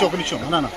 ఒక నిమిషం నాన్న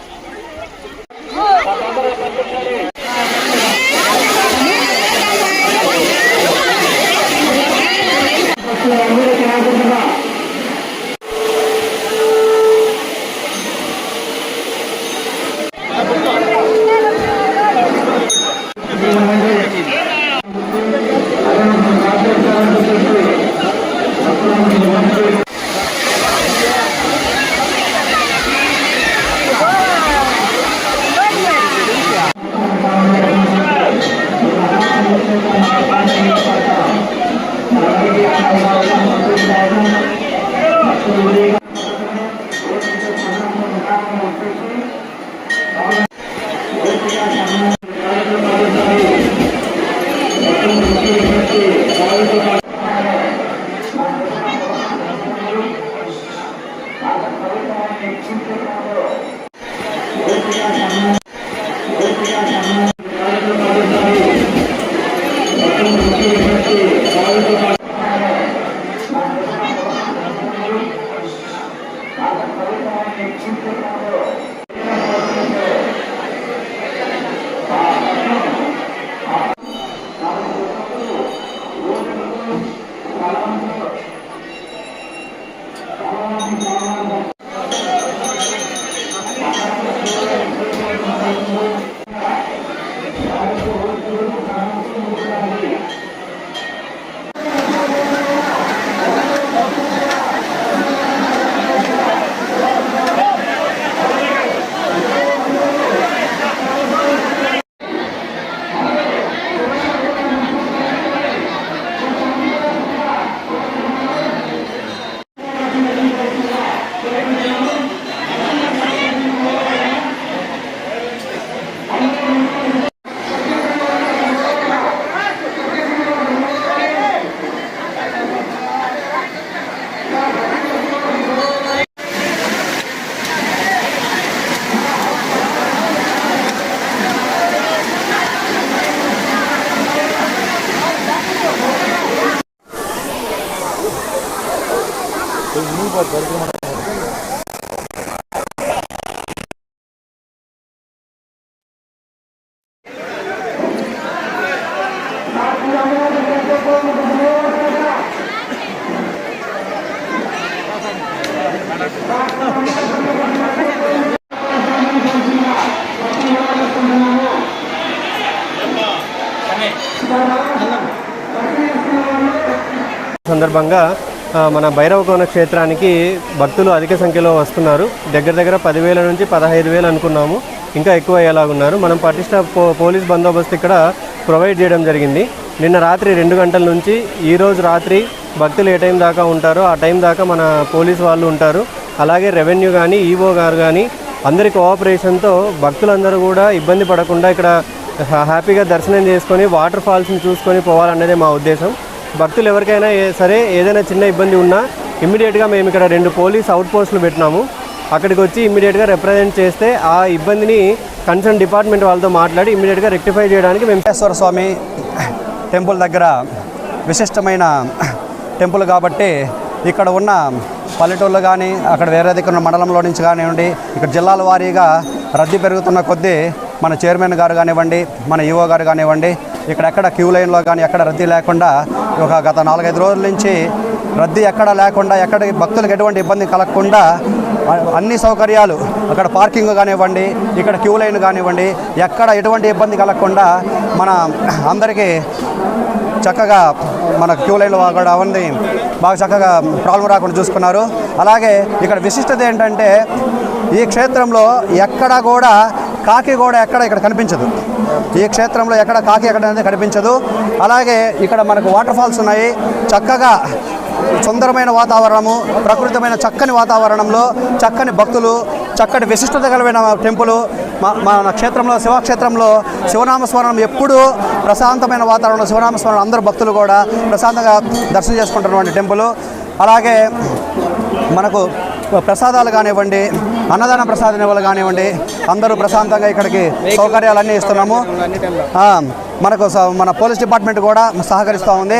సందర్భంగా మన భైరవకోన క్షేత్రానికి భక్తులు అధిక సంఖ్యలో వస్తున్నారు. దగ్గర 10,000 నుంచి 15,000 అనుకున్నాము, ఇంకా ఎక్కువ అయ్యేలాగున్నారు. మనం పటిష్ట పోలీస్ బందోబస్తు ఇక్కడ ప్రొవైడ్ చేయడం జరిగింది. నిన్న రాత్రి 2 గంటల నుంచి ఈరోజు రాత్రి భక్తులు ఏ టైం దాకా ఉంటారో ఆ టైం దాకా మన పోలీస్ వాళ్ళు ఉంటారు. అలాగే రెవెన్యూ కానీ ఈవో గారు కానీ అందరి కోఆపరేషన్తో భక్తులందరూ కూడా ఇబ్బంది పడకుండా ఇక్కడ హ్యాపీగా దర్శనం చేసుకొని వాటర్ ఫాల్స్ని చూసుకొని పోవాలన్నదే మా ఉద్దేశం. భక్తులు ఎవరికైనా సరే ఏదైనా చిన్న ఇబ్బంది ఉన్నా ఇమ్మీడియట్గా మేము ఇక్కడ 2 పోలీస్ అవుట్ పోస్టులు పెట్టినాము. అక్కడికి వచ్చి ఇమ్మీడియట్గా రిప్రజెంట్ చేస్తే ఆ ఇబ్బందిని కన్సర్న్ డిపార్ట్మెంట్ వాళ్ళతో మాట్లాడి ఇమ్మీడియట్గా రెక్టిఫై చేయడానికి వెంకటేశ్వర స్వామి టెంపుల్ దగ్గర విశిష్టమైన టెంపుల్ కాబట్టి ఇక్కడ ఉన్న పల్లెటూళ్ళు కానీ అక్కడ వేరే దగ్గర ఉన్న మండలంలో నుంచి కానివ్వండి, ఇక్కడ జిల్లాల వారీగా రద్దీ పెరుగుతున్న కొద్దీ మన చైర్మన్ గారు కానివ్వండి, మన ఈవో గారు కానివ్వండి, ఇక్కడెక్కడ క్యూ లైన్లో కానీ ఎక్కడ రద్దీ లేకుండా గత 4-5 రోజుల నుంచి రద్దీ ఎక్కడ లేకుండా, ఎక్కడ భక్తులకు ఎటువంటి ఇబ్బంది కలగకుండా అన్ని సౌకర్యాలు, అక్కడ పార్కింగ్ కానివ్వండి, ఇక్కడ క్యూ లైన్ కానివ్వండి, ఎక్కడ ఎటువంటి ఇబ్బంది కలగకుండా మన అందరికీ చక్కగా మన క్యూ లైన్లో కూడా అవన్నీ బాగా చక్కగా ప్రాబ్లం రాకుండా చూసుకున్నారు. అలాగే ఇక్కడ విశిష్టత ఏంటంటే ఈ క్షేత్రంలో ఎక్కడ కూడా కాకి కూడా ఇక్కడ కనిపించదు. ఈ క్షేత్రంలో ఎక్కడ కాకి అనేది కనిపించదు. అలాగే ఇక్కడ మనకు వాటర్ ఫాల్స్ ఉన్నాయి. చక్కగా సుందరమైన వాతావరణము, ప్రకృతమైన చక్కని వాతావరణంలో చక్కని భక్తులు, చక్కటి విశిష్టత కలిగిన టెంపుల్ మన క్షేత్రంలో, శివక్షేత్రంలో శివనామస్మరణం ఎప్పుడూ ప్రశాంతమైన వాతావరణంలో శివనామస్మరణం అందరూ భక్తులు కూడా ప్రశాంతంగా దర్శనం చేసుకుంటున్నటువంటి టెంపుల్. అలాగే మనకు ప్రసాదాలు కానివ్వండి, అన్నదాన ప్రసాదం ఇవ్వాలి కానివ్వండి, అందరూ ప్రశాంతంగా ఇక్కడికి సౌకర్యాలన్నీ ఇస్తున్నాము. మనకు మన పోలీస్ డిపార్ట్మెంట్ కూడా సహకరిస్తూ ఉంది.